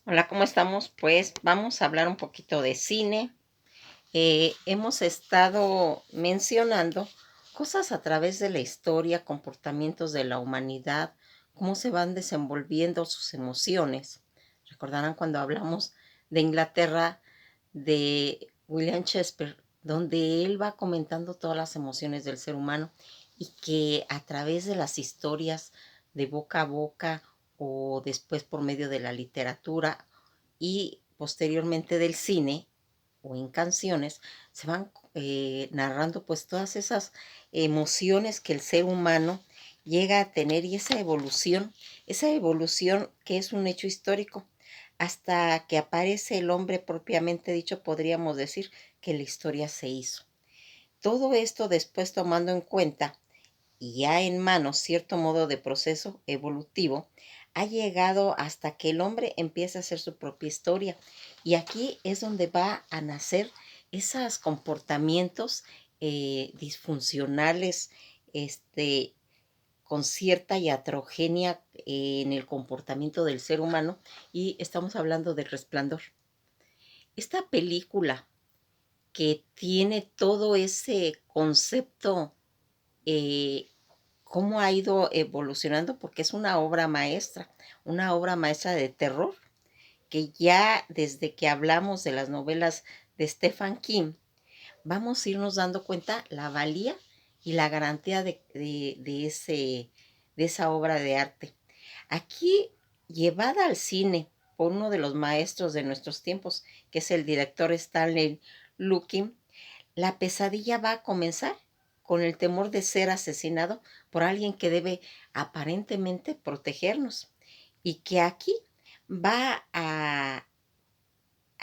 Hola, ¿cómo estamos? Pues vamos a hablar un poquito de cine. Hemos estado mencionando cosas a través de la historia, comportamientos de la humanidad, cómo se van desenvolviendo sus emociones. Recordarán cuando hablamos de Inglaterra, de William Shakespeare, donde él va comentando todas las emociones del ser humano y que a través de las historias de boca a boca o después por medio de la literatura y posteriormente del cine o en canciones, se van narrando pues todas esas emociones que el ser humano llega a tener y esa evolución que es un hecho histórico, hasta que aparece el hombre propiamente dicho, podríamos decir que la historia se hizo. Todo esto después tomando en cuenta y ya en manos cierto modo de proceso evolutivo, ha llegado hasta que el hombre empieza a hacer su propia historia. Y aquí es donde va a nacer esos comportamientos disfuncionales, este, con cierta iatrogenia en el comportamiento del ser humano. Y estamos hablando del Resplandor. Esta película que tiene todo ese concepto eh, cómo ha ido evolucionando, porque es una obra maestra de terror, que ya desde que hablamos de las novelas de Stephen King, vamos a irnos dando cuenta la valía y la garantía de esa obra de arte. Aquí, llevada al cine por uno de los maestros de nuestros tiempos, que es el director Stanley Lukin, la pesadilla va a comenzar con el temor de ser asesinado por alguien que debe aparentemente protegernos y que aquí va a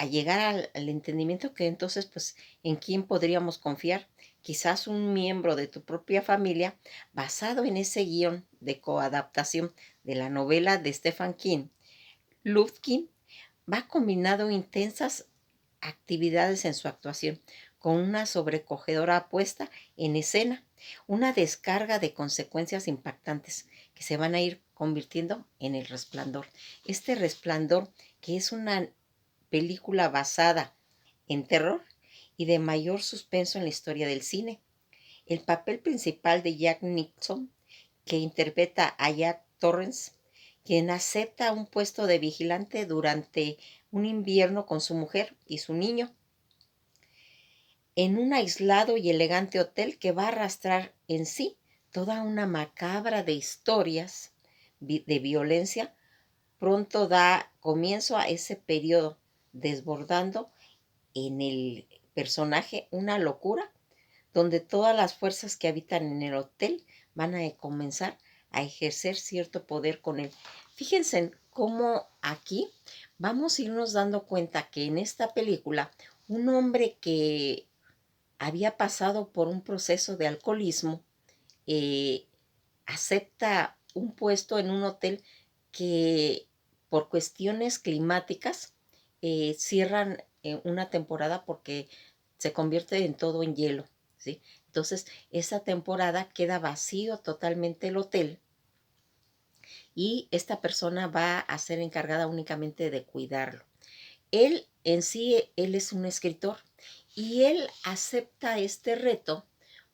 llegar al entendimiento que entonces, pues, ¿en quién podríamos confiar? Quizás un miembro de tu propia familia, basado en ese guión de coadaptación de la novela de Stephen King. Lufkin va combinado intensas actividades en su actuación, con una sobrecogedora puesta en escena, una descarga de consecuencias impactantes que se van a ir convirtiendo en El Resplandor. Este Resplandor, que es una película basada en terror y de mayor suspenso en la historia del cine. El papel principal de Jack Nixon, que interpreta a Jack Torrance, quien acepta un puesto de vigilante durante un invierno con su mujer y su niño, en un aislado y elegante hotel que va a arrastrar en sí toda una macabra de historias de violencia. Pronto da comienzo a ese periodo, desbordando en el personaje una locura donde todas las fuerzas que habitan en el hotel van a comenzar a ejercer cierto poder con él. Fíjense en cómo aquí vamos a irnos dando cuenta que en esta película un hombre que había pasado por un proceso de alcoholismo eh, acepta un puesto en un hotel que por cuestiones climáticas cierran una temporada porque se convierte en todo en hielo, ¿sí? Entonces, esa temporada queda vacío totalmente el hotel y esta persona va a ser encargada únicamente de cuidarlo. Él en sí, él es un escritor y él acepta este reto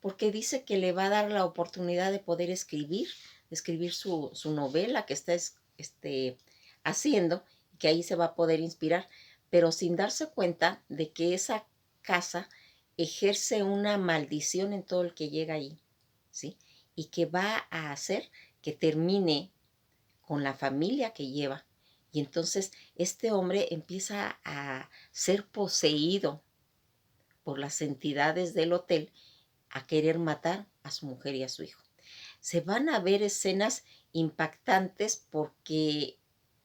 porque dice que le va a dar la oportunidad de poder escribir su novela que está haciendo, y que ahí se va a poder inspirar, pero sin darse cuenta de que esa casa ejerce una maldición en todo el que llega ahí, ¿sí? Y que va a hacer que termine con la familia que lleva. Y entonces este hombre empieza a ser poseído por las entidades del hotel, a querer matar a su mujer y a su hijo. Se van a ver escenas impactantes porque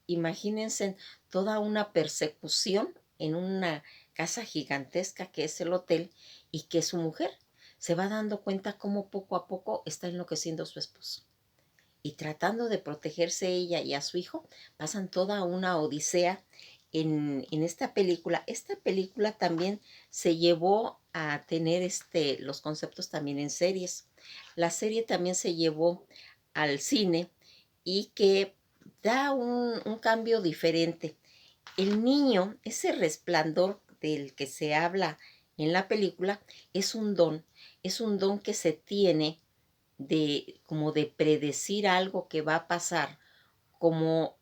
imagínense toda una persecución en una casa gigantesca que es el hotel, y que su mujer se va dando cuenta cómo poco a poco está enloqueciendo su esposo y tratando de protegerse ella y a su hijo, pasan toda una odisea en esta película. Esta película también se llevó a tener los conceptos también en series. La serie también se llevó al cine y que da un cambio diferente. El niño, ese resplandor del que se habla en la película, es un don que se tiene de como de predecir algo que va a pasar, como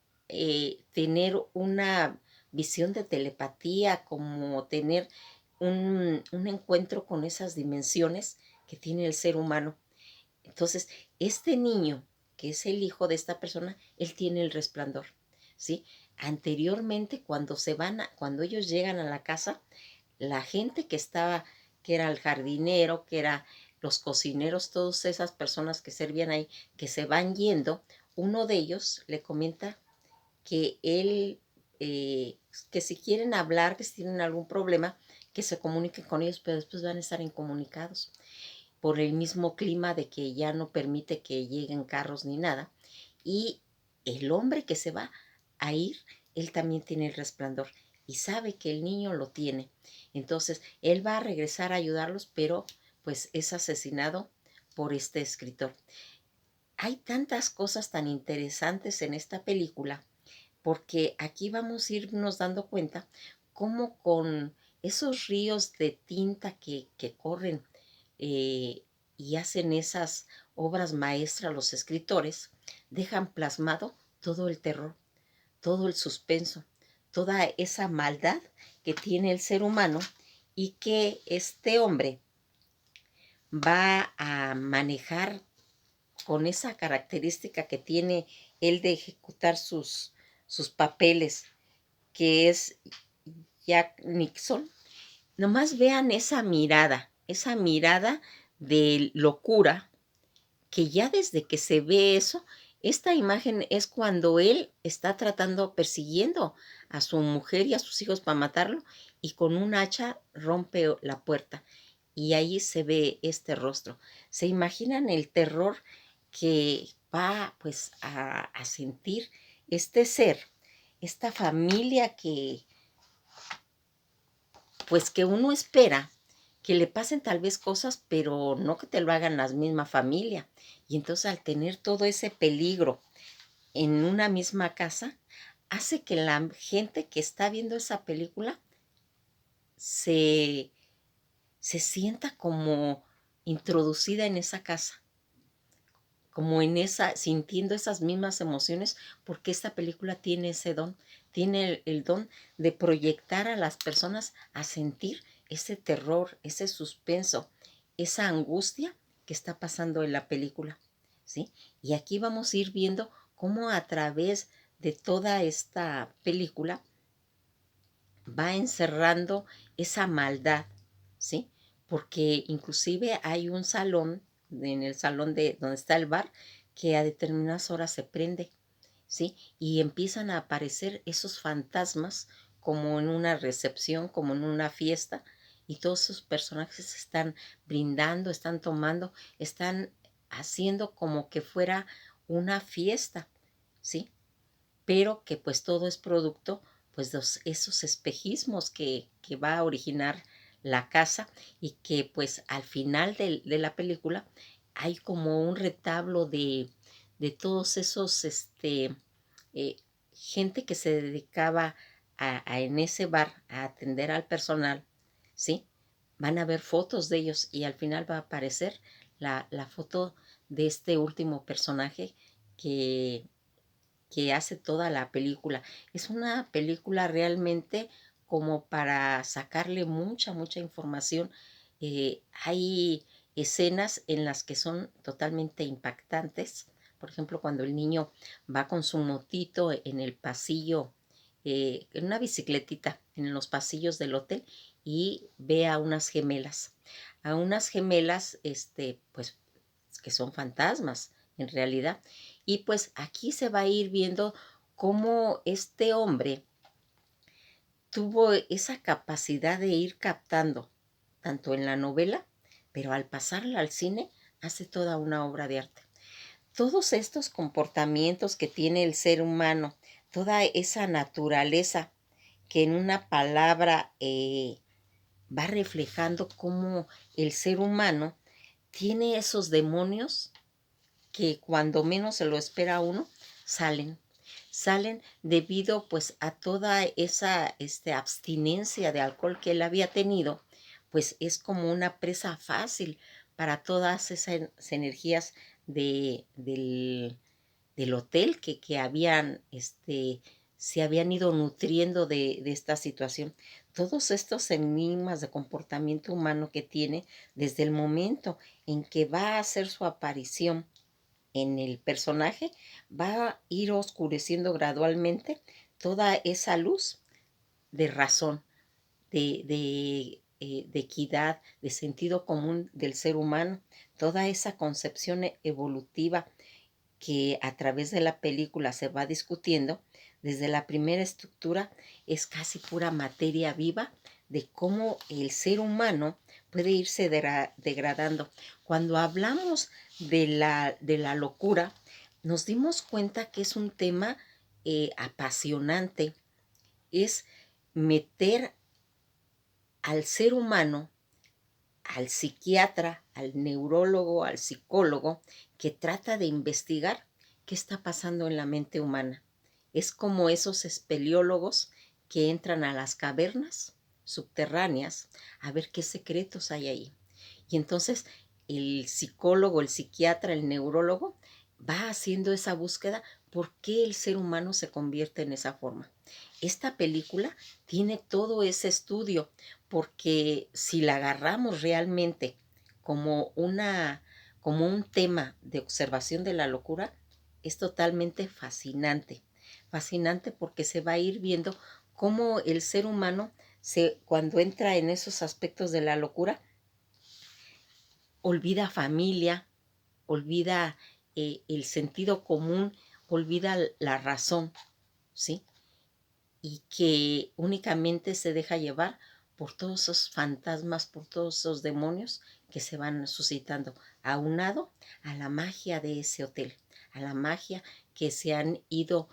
tener una visión de telepatía, como tener un encuentro con esas dimensiones que tiene el ser humano. Entonces, este niño, que es el hijo de esta persona, él tiene el resplandor, ¿sí? Anteriormente, cuando ellos llegan a la casa, la gente que estaba, que era el jardinero, que era los cocineros, todas esas personas que servían ahí, que se van yendo, uno de ellos le comenta que él, que si quieren hablar, que si tienen algún problema, que se comuniquen con ellos, pero después van a estar incomunicados por el mismo clima de que ya no permite que lleguen carros ni nada. Y el hombre que se va a ir, él también tiene el resplandor y sabe que el niño lo tiene. Entonces, él va a regresar a ayudarlos, pero pues es asesinado por este escritor. Hay tantas cosas tan interesantes en esta película, porque aquí vamos a irnos dando cuenta cómo con esos ríos de tinta que corren eh, y hacen esas obras maestras los escritores, dejan plasmado todo el terror, todo el suspenso, toda esa maldad que tiene el ser humano y que este hombre va a manejar con esa característica que tiene él de ejecutar sus papeles, que es Jack Nixon. Nomás vean esa mirada de locura, que ya desde que se ve eso, esta imagen es cuando él está tratando, persiguiendo a su mujer y a sus hijos para matarlo, y con un hacha rompe la puerta. Y ahí se ve este rostro. ¿Se imaginan el terror que va pues a sentir este ser, esta familia que pues que uno espera que le pasen tal vez cosas, pero no que te lo hagan la misma familia? Y entonces al tener todo ese peligro en una misma casa, hace que la gente que está viendo esa película se, se sienta como introducida en esa casa, como en esa, sintiendo esas mismas emociones, porque esta película tiene ese don, tiene el don de proyectar a las personas a sentir ese terror, ese suspenso, esa angustia que está pasando en la película, ¿sí? Y aquí vamos a ir viendo cómo a través de toda esta película va encerrando esa maldad, ¿sí? Porque inclusive hay un salón, en el salón de donde está el bar, que a determinadas horas se prende, ¿sí? Y empiezan a aparecer esos fantasmas como en una recepción, como en una fiesta, y todos esos personajes están brindando, están tomando, están haciendo como que fuera una fiesta, ¿sí? Pero que pues todo es producto pues de esos espejismos que va a originar la casa, y que pues al final de la película hay como un retablo de todos esos, eh, gente que se dedicaba en ese bar a atender al personal, ¿sí? Van a ver fotos de ellos y al final va a aparecer la foto de este último personaje que hace toda la película. Es una película realmente como para sacarle mucha, mucha información. Hay escenas en las que son totalmente impactantes. Por ejemplo, cuando el niño va con su motito en el pasillo, en una bicicletita, en los pasillos del hotel, y ve a unas gemelas, pues, que son fantasmas en realidad. Y pues aquí se va a ir viendo cómo este hombre tuvo esa capacidad de ir captando, tanto en la novela, pero al pasarla al cine, hace toda una obra de arte. Todos estos comportamientos que tiene el ser humano, toda esa naturaleza que en una palabra va reflejando cómo el ser humano tiene esos demonios que cuando menos se lo espera uno, salen. salen debido pues a toda esa abstinencia de alcohol que él había tenido, pues es como una presa fácil para todas esas energías del hotel que habían, se habían ido nutriendo de esta situación. Todos estos enigmas de comportamiento humano que tiene desde el momento en que va a hacer su aparición en el personaje, va a ir oscureciendo gradualmente toda esa luz de razón, de equidad, de sentido común del ser humano, toda esa concepción evolutiva que a través de la película se va discutiendo. Desde la primera estructura es casi pura materia viva de cómo el ser humano puede irse degradando. Cuando hablamos de la locura, nos dimos cuenta que es un tema apasionante, es meter al ser humano, al psiquiatra, al neurólogo, al psicólogo, que trata de investigar qué está pasando en la mente humana. Es como esos espeleólogos que entran a las cavernas subterráneas a ver qué secretos hay ahí. Y entonces el psicólogo, el psiquiatra, el neurólogo va haciendo esa búsqueda por qué el ser humano se convierte en esa forma. Esta película tiene todo ese estudio porque si la agarramos realmente como como un tema de observación de la locura, es totalmente fascinante. Fascinante porque se va a ir viendo cómo el ser humano cuando entra en esos aspectos de la locura, olvida familia, olvida el sentido común, olvida la razón, ¿sí? Y que únicamente se deja llevar por todos esos fantasmas, por todos esos demonios que se van suscitando, aunado a la magia de ese hotel, a la magia que se han ido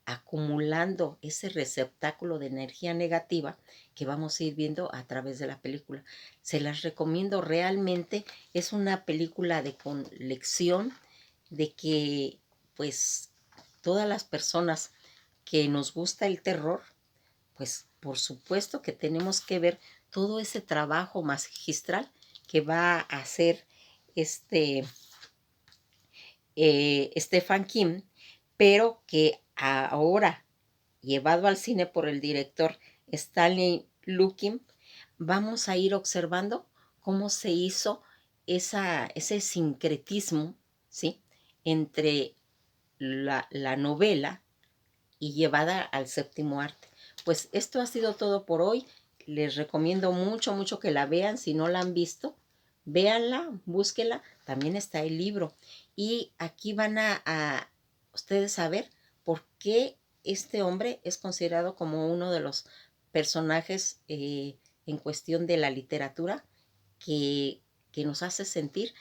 acumulando, ese receptáculo de energía negativa que vamos a ir viendo a través de la película. Se las recomiendo realmente, es una película de lección de que pues todas las personas que nos gusta el terror, pues por supuesto que tenemos que ver todo ese trabajo magistral que va a hacer este Stephen King, pero que ahora, llevado al cine por el director Stanley Lukin, vamos a ir observando cómo se hizo ese sincretismo, ¿sí?, entre la novela y llevada al séptimo arte. Pues esto ha sido todo por hoy. Les recomiendo mucho, mucho que la vean. Si no la han visto, véanla, búsquela. También está el libro. Y aquí van a ustedes saber por qué este hombre es considerado como uno de los personajes en cuestión de la literatura que, que nos hace sentir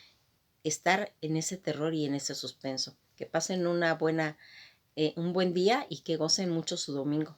estar en ese terror y en ese suspenso. Que pasen un buen día y que gocen mucho su domingo.